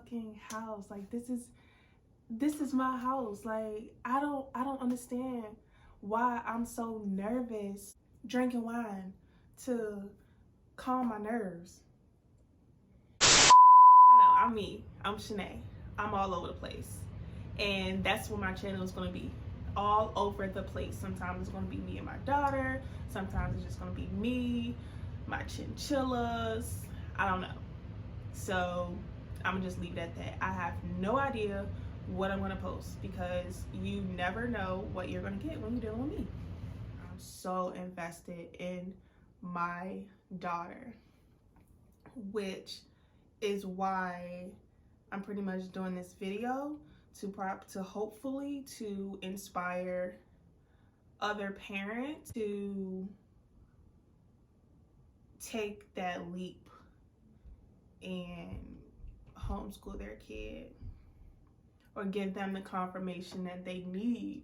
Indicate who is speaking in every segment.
Speaker 1: fucking house. Like, this is my house. Like, I don't understand why I'm so nervous drinking wine to calm my nerves. I know, I'm me. I'm Shanae. I'm all over the place. And that's what my channel is going to be. All over the place. Sometimes it's going to be me and my daughter. Sometimes it's just going to be me, my chinchillas. I don't know. So I'm going to just leave it at that. I have no idea what I'm going to post because you never know what you're going to get when you're dealing with me. I'm so invested in my daughter, which is why I'm pretty much doing this video to hopefully to inspire other parents to take that leap and homeschool their kid, or give them the confirmation that they need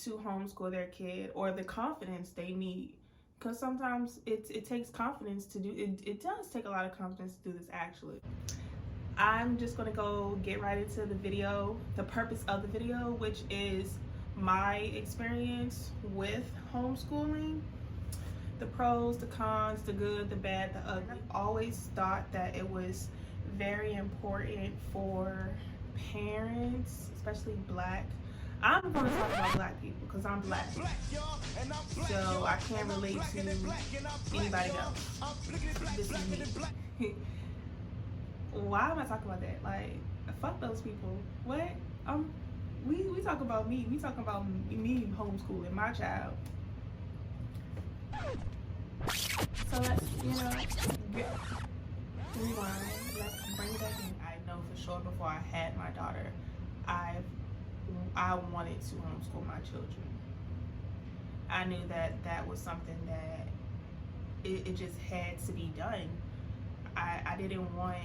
Speaker 1: to homeschool their kid, or the confidence they need. Because sometimes it takes confidence to do it. It does take a lot of confidence to do this, actually. I'm just gonna go get right into the video, the purpose of the video, which is my experience with homeschooling, the pros, the cons, the good, the bad, the ugly. I always thought that it was very important for parents, especially Black. I'm going to talk about Black people because I'm Black, so I can't relate to anybody else. This is me. Why am I talking about that? Like, fuck those people. What? We talk about me. We talk about me homeschooling my child. So let's, rewind. Let's bring it back in. I know for sure before I had my daughter, I wanted to homeschool my children. I knew that was something that it just had to be done. I didn't want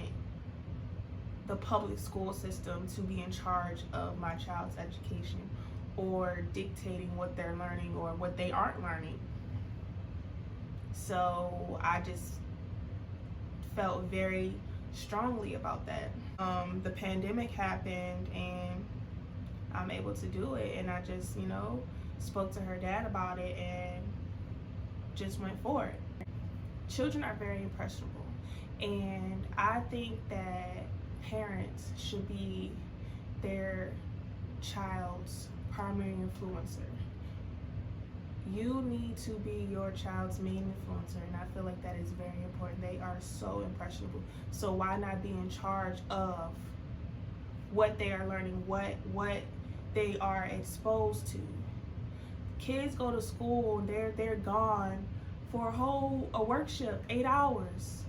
Speaker 1: the public school system to be in charge of my child's education or dictating what they're learning or what they aren't learning. So I just felt very strongly about that. The pandemic happened and I'm able to do it, and I just, spoke to her dad about it and just went for it. Children are very impressionable, and I think that parents should be their child's primary influencer. You need to be your child's main influencer, and I feel like that is very important. They are so impressionable, so why not be in charge of what they are learning, what they are exposed to? Kids go to school, they're gone for a work shift, 8 hours.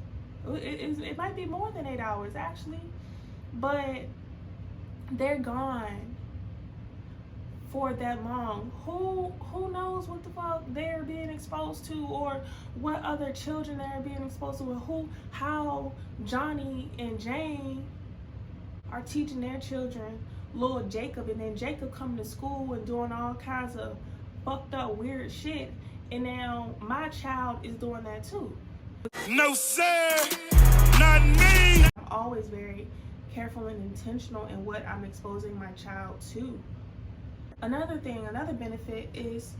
Speaker 1: It might be more than 8 hours actually, but they're gone for that long. Who knows what the fuck they're being exposed to, or what other children they're being exposed to, or how Johnny and Jane are teaching their children, little Jacob, and then Jacob coming to school and doing all kinds of fucked up weird shit, and now my child is doing that too.
Speaker 2: No sir, not me.
Speaker 1: I'm always very careful and intentional in what I'm exposing my child to. Another benefit is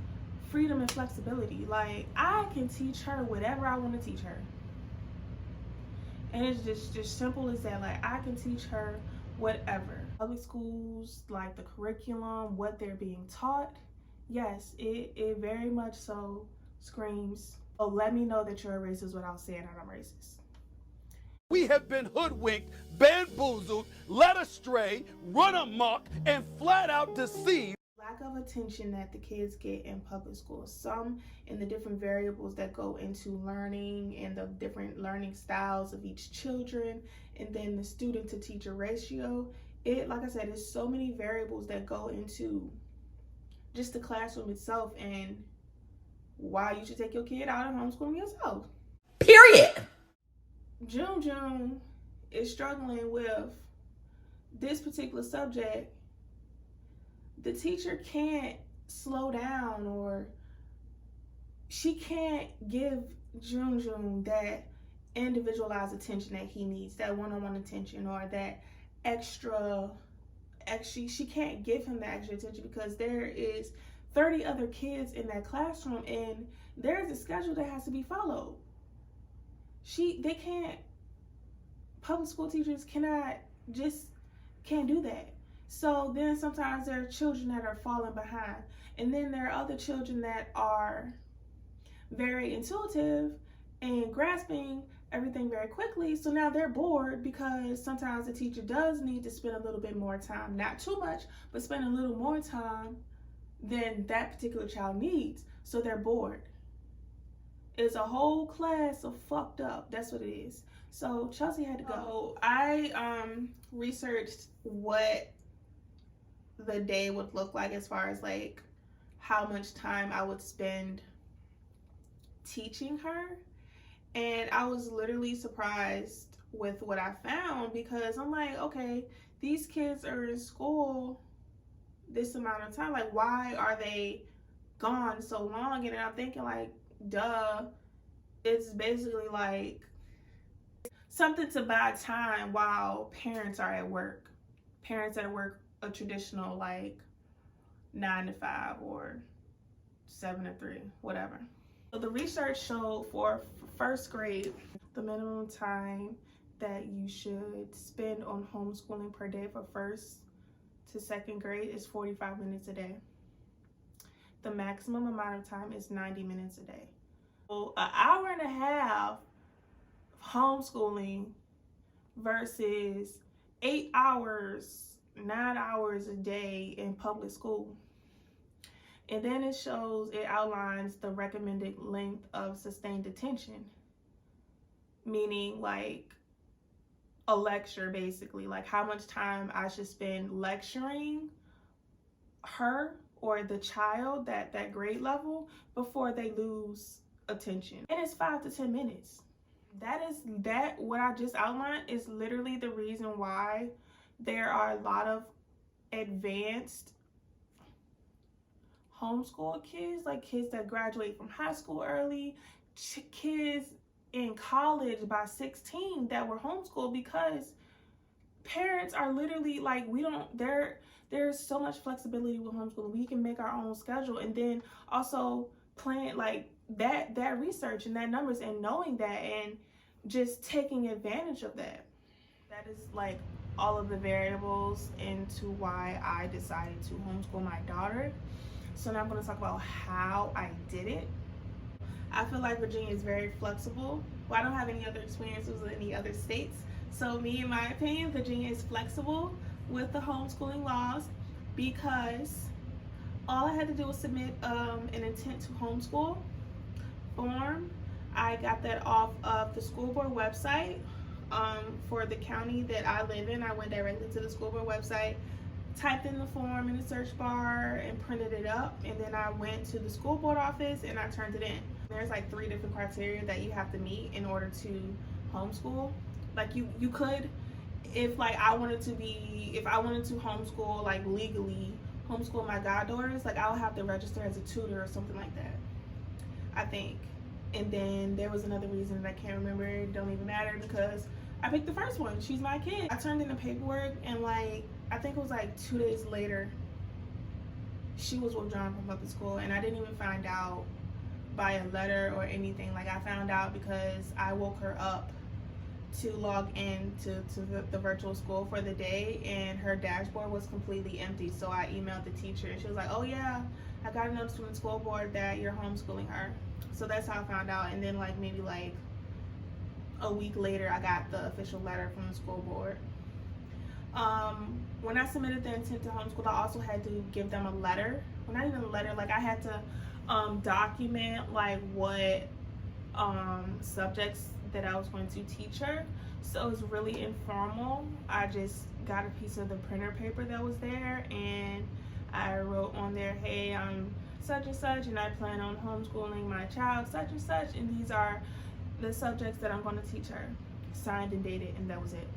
Speaker 1: freedom and flexibility. Like, I can teach her whatever I want to teach her, and it's just simple as that. Like, I can teach her whatever. Public schools, like the curriculum, what they're being taught, yes, it very much so screams, oh, let me know that you're a racist without saying that I'm racist.
Speaker 2: We have been hoodwinked, bamboozled, led astray, run amok, and flat out deceived.
Speaker 1: Lack of attention that the kids get in public school, some in the different variables that go into learning and the different learning styles of each children, and then the student to teacher ratio. Like I said, there's so many variables that go into just the classroom itself, and why you should take your kid out and homeschool yourself.
Speaker 3: Period.
Speaker 1: June is struggling with this particular subject. The teacher can't slow down, or she can't give June that individualized attention that he needs, that one-on-one attention, or that extra, actually she can't give him the extra attention because there is 30 other kids in that classroom and there's a schedule that has to be followed. They can't, public school teachers can't do that. So then sometimes there are children that are falling behind, and then there are other children that are very intuitive and grasping everything very quickly. So now they're bored because sometimes the teacher does need to spend a little bit more time, not too much, but spend a little more time than that particular child needs. So they're bored. It's a whole class of fucked up. That's what it is. So Chelsea had to go. I researched what the day would look like as far as like how much time I would spend teaching her, and I was literally surprised with what I found, because I'm like, okay, these kids are in school this amount of time, like why are they gone so long? And I'm thinking like, duh, it's basically like something to buy time while parents are at work. Parents that work a traditional like 9 to 5 or 7 to 3, whatever. So the research showed for first grade, the minimum time that you should spend on homeschooling per day for first to second grade is 45 minutes a day. The maximum amount of time is 90 minutes a day. So an hour and a half homeschooling versus 8 hours, 9 hours a day in public school. And then it outlines the recommended length of sustained attention, meaning like a lecture, basically, like how much time I should spend lecturing her or the child, that grade level, before they lose attention. And it's 5 to 10 minutes. What I just outlined is literally the reason why there are a lot of advanced homeschool kids, like kids that graduate from high school early, kids in college by 16 that were homeschooled, because parents are literally like, there's so much flexibility with homeschooling. We can make our own schedule, and then also plan like that research and that numbers, and knowing that and just taking advantage of that. That is like all of the variables into why I decided to homeschool my daughter. So now I'm going to talk about how I did it. I feel like Virginia is very flexible. Well, I don't have any other experiences with any other states. So me, in my opinion, Virginia is flexible with the homeschooling laws, because all I had to do was submit an intent to homeschool form. I got that off of the school board website for the county that I live in. I went directly to the school board website, typed in the form in the search bar and printed it up, and then I went to the school board office and I turned it in. There's like 3 different criteria that you have to meet in order to homeschool. Like you could, if I wanted to homeschool, like legally homeschool my goddaughters, like I would have to register as a tutor or something like that, I think. And then there was another reason that I can't remember, it don't even matter, because I picked the first one. She's my kid. I turned in the paperwork, and like I think it was like 2 days later, she was withdrawn from public school, and I didn't even find out by a letter or anything. Like I found out because I woke her up to log in to the virtual school for the day, and her dashboard was completely empty. So I emailed the teacher, and she was like, oh yeah, I got a notice from the school board that you're homeschooling her. So that's how I found out. And then like maybe like a week later, I got the official letter from the school board. When I submitted the intent to homeschool, I also had to give them a letter. Well, not even a letter, like I had to document like what subjects that I was going to teach her. So it was really informal. I just got a piece of the printer paper that was there, and I wrote on there, hey, I'm such and such, and I plan on homeschooling my child such and such, and these are the subjects that I'm going to teach her. Signed and dated, and that was it.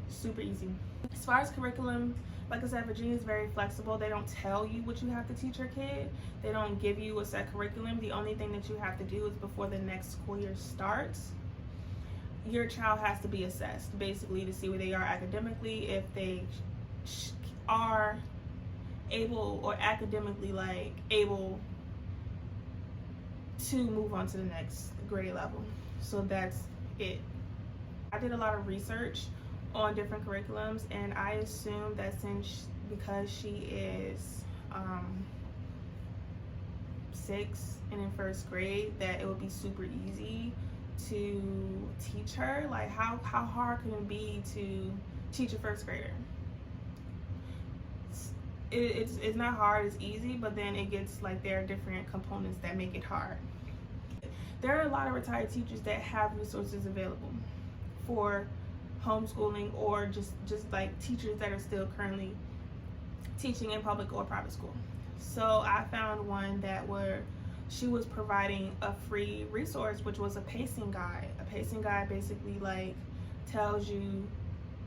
Speaker 1: Super easy. As far as curriculum, like I said, Virginia is very flexible. They don't tell you what you have to teach your kid. They don't give you a set curriculum. The only thing that you have to do is before the next school year starts, your child has to be assessed basically to see where they are academically, if they are able or academically like able to move on to the next grade level. So that's it. I did a lot of research on different curriculums, and I assumed that because she is 6 and in first grade, that it would be super easy to teach her. Like how hard can it be to teach a first grader? It's not hard, it's easy, but then it gets like there are different components that make it hard. There are a lot of retired teachers that have resources available for homeschooling, or just like teachers that are still currently teaching in public or private school. So I found one where she was providing a free resource, which was a pacing guide. A pacing guide basically like tells you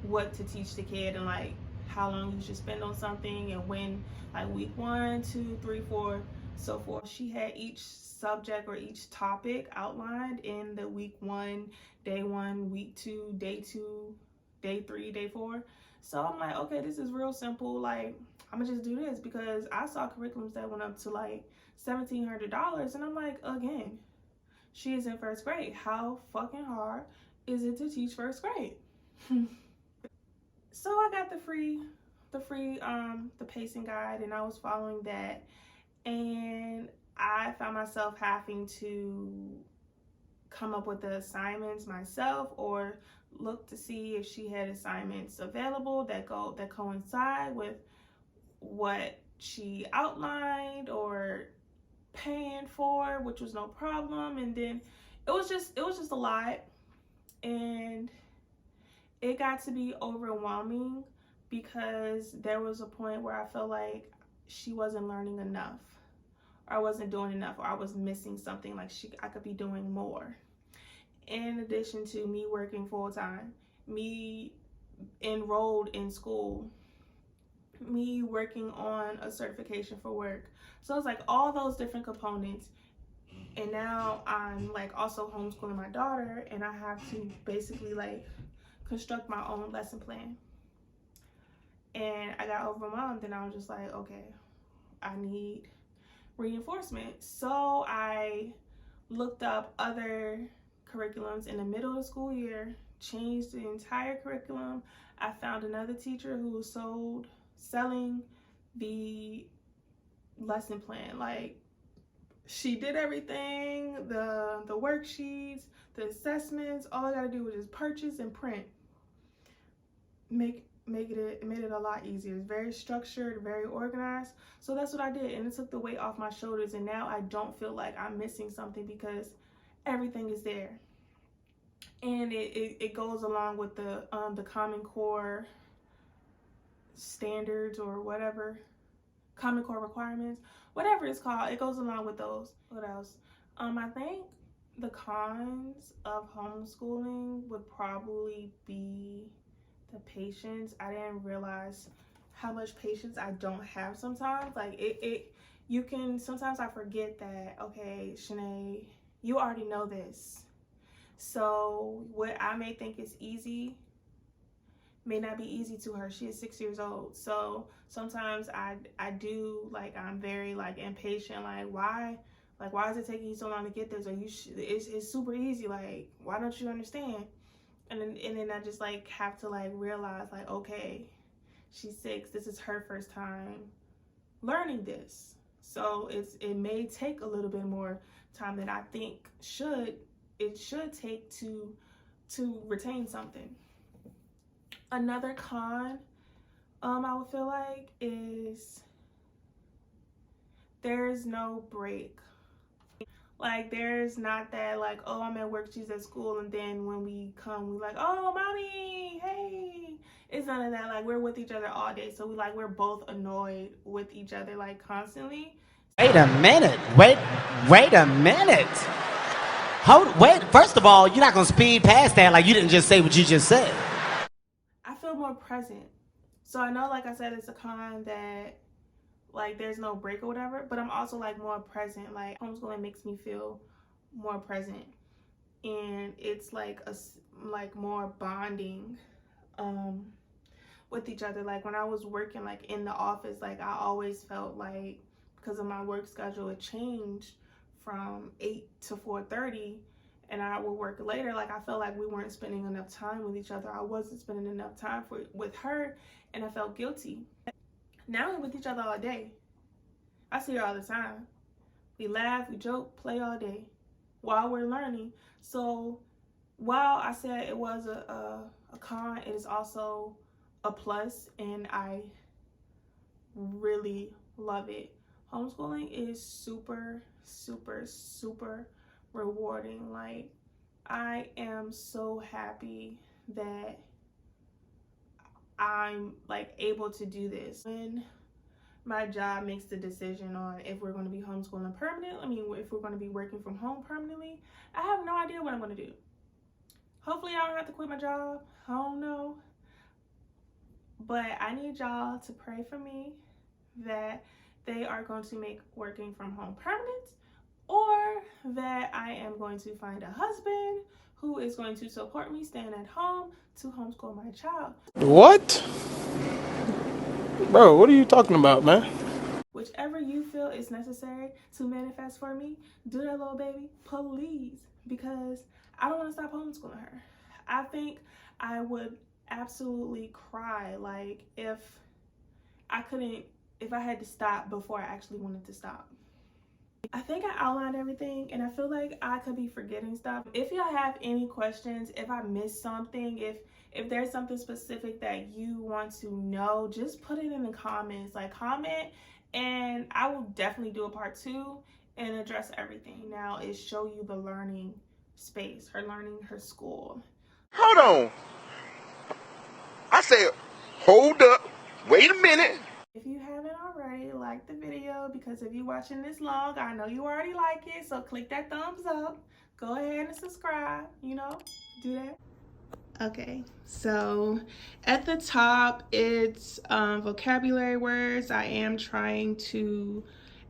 Speaker 1: what to teach the kid and like how long you should spend on something, and when, like week 1, 2, 3, 4, so forth. She had each subject or each topic outlined in the week 1, day 1, week 2, day 2, day 3, day 4. So I'm like, okay, this is real simple. Like, I'm gonna just do this, because I saw curriculums that went up to like $1,700, and I'm like, again, she is in first grade. How fucking hard is it to teach first grade? So I got the pacing guide, and I was following that, and I found myself having to come up with the assignments myself, or look to see if she had assignments available that coincide with what she outlined or paying for, which was no problem. And then it was just a lot, and it got to be overwhelming, because there was a point where I felt like she wasn't learning enough, or I wasn't doing enough, or I was missing something. Like I could be doing more. In addition to me working full-time, me enrolled in school, me working on a certification for work. So it's like all those different components. And now I'm like also homeschooling my daughter, and I have to basically like construct my own lesson plan. And I got overwhelmed, and I was just like, okay, I need reinforcement. So I looked up other curriculums in the middle of the school year, changed the entire curriculum. I found another teacher who was selling the lesson plan. Like, she did everything, the worksheets, the assessments. All I gotta do was just purchase and print. It made it a lot easier. It's very structured, very organized. So that's what I did, and it took the weight off my shoulders, and now I don't feel like I'm missing something, because everything is there. And it goes along with the Common Core standards, or whatever, Common Core requirements, whatever it's called. It goes along with those. What else? I think the cons of homeschooling would probably be the patience. I didn't realize how much patience I don't have sometimes. Like you can, sometimes I forget that, okay, Shanae, you already know this. So what I may think is easy may not be easy to her. She is 6 years old. So sometimes I do, like, I'm very like impatient. Like, why is it taking you so long to get this? Or it's super easy. Like, why don't you understand? And then I just like have to like realize, like, okay, she's 6. This is her first time learning this. So it may take a little bit more time than I think it should take to retain something. Another con I would feel like is there's no break. Like, there's not that, like, oh, I'm at work, she's at school, and then when we come, we like, oh, mommy, hey. It's none of that. Like, we're with each other all day, so we're both annoyed with each other, like, constantly.
Speaker 3: Wait a minute. Wait a minute. Wait, first of all, you're not gonna speed past that like you didn't just say what you just said.
Speaker 1: I feel more present. So I know, like I said, it's a con that, like, there's no break or whatever, but I'm also like more present. Like, homeschooling makes me feel more present, and it's like like more bonding with each other. Like when I was working like in the office, like I always felt like, because of my work schedule, it changed from 8 to 4:30, and I would work later. Like I felt like we weren't spending enough time with each other. I wasn't spending enough time with her, and I felt guilty. Now we're with each other all day. I see her all the time. We laugh, we joke, play all day while we're learning. So while I said it was a con, it is also a plus, and I really love it. Homeschooling is super, super, super rewarding. Like, I am so happy that I'm like able to do this. When my job makes the decision on if we're going to be homeschooling permanently, if we're going to be working from home permanently, I have no idea what I'm going to do. Hopefully I don't have to quit my job. I don't know. But I need y'all to pray for me that they are going to make working from home permanent, or that I am going to find a husband who is going to support me staying at home to homeschool my child.
Speaker 4: What? Bro, what are you talking about, man?
Speaker 1: Whichever you feel is necessary to manifest for me, do that, little baby, please, because I don't want to stop homeschooling her. I think I would absolutely cry, like, if I had to stop before I actually wanted to stop. I think I outlined everything, and I feel like I could be forgetting stuff. If y'all have any questions, if I missed something, if there's something specific that you want to know, just put it in the comments. Like, comment, and I will definitely do a part 2 and address everything. Now is show you the learning space, her learning, her school.
Speaker 5: Hold on. I said, hold up. Wait a minute.
Speaker 1: If you haven't already, like the video, because if you're watching this long, I know you already like it, so click that thumbs up. Go ahead and subscribe, you know, do that. Okay, so at the top, it's vocabulary words. I am trying to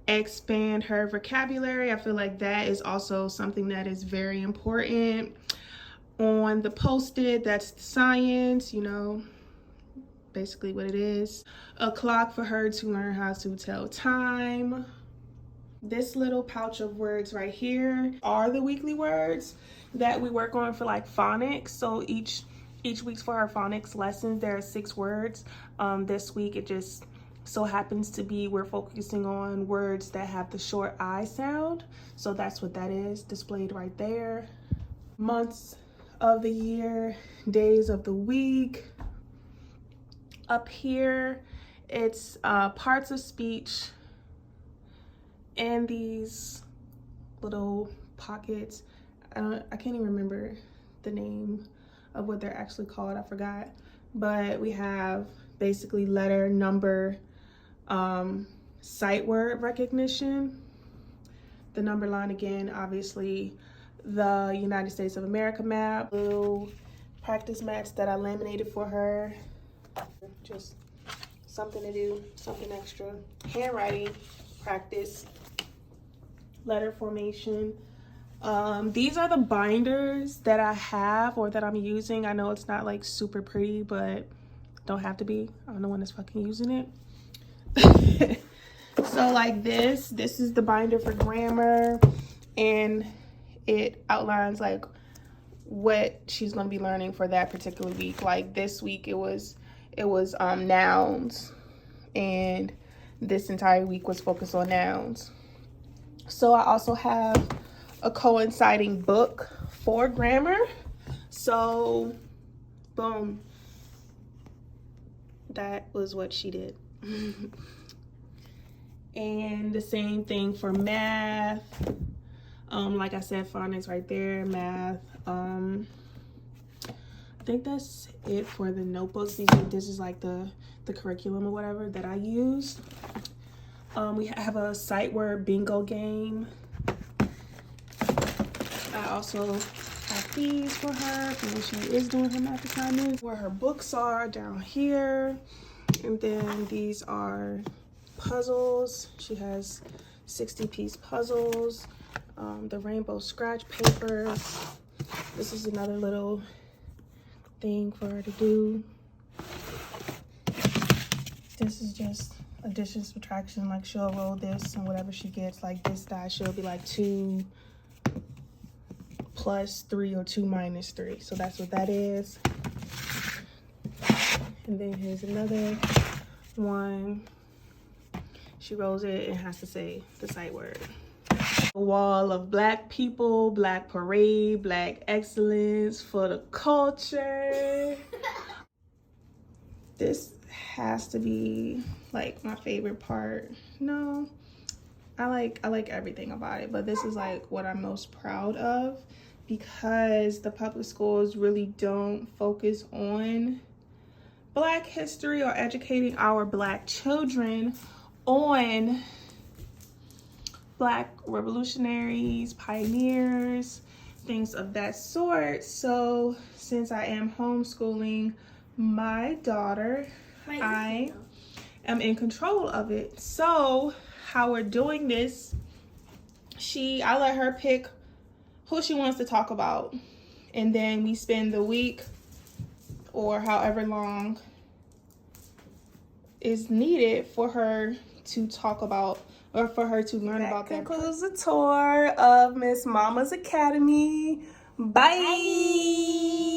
Speaker 1: expand her vocabulary. I feel like that is also something that is very important. On the post-it, that's science, you know, basically what it is. A clock for her to learn how to tell time. This little pouch of words right here are the weekly words that we work on for like phonics. So each week's for our phonics lessons, there are 6 words. This week it just so happens to be we're focusing on words that have the short I sound. So that's what that is displayed right there. Months of the year, days of the week. Up here, it's parts of speech and these little pockets. I can't even remember the name of what they're actually called. I forgot. But we have basically letter, number, sight word recognition. The number line again, obviously, the United States of America map. Little practice mats that I laminated for her. Just something to do, something extra. Handwriting practice, letter formation. These are the binders that I have or that I'm using. I know it's not like super pretty, but don't have to be. I'm the one that's fucking using it. So like this is the binder for grammar, and it outlines like what she's going to be learning for that particular week. Like this week it was nouns, and this entire week was focused on nouns. So I also have a coinciding book for grammar. So boom, that was what she did. And the same thing for math. Like I said, phonics right there, math. I think that's it for the notebooks. This is like the curriculum or whatever that I use. We have a sight word bingo game. I also have these for her for when she is doing her math assignments. Where her books are down here. And then these are puzzles. She has 60-piece puzzles. The rainbow scratch papers. This is another little thing for her to do. This is just addition, subtraction. Like, she'll roll this and whatever she gets, like this die, she'll be like 2 plus 3 or 2 minus 3. So that's what that is. And then here's another one. She rolls it and has to say the sight word. A wall of Black people, Black parade, Black excellence for the culture. This has to be like my favorite part. No, I like everything about it, but this is like what I'm most proud of, because the public schools really don't focus on Black history or educating our Black children on Black revolutionaries, pioneers, things of that sort. So since I am homeschooling my daughter, I am in control of it. So how we're doing this, I let her pick who she wants to talk about, and then we spend the week or however long is needed for her to talk about, or for her to learn about that. Concludes the tour of Miss Mama's Academy. Bye.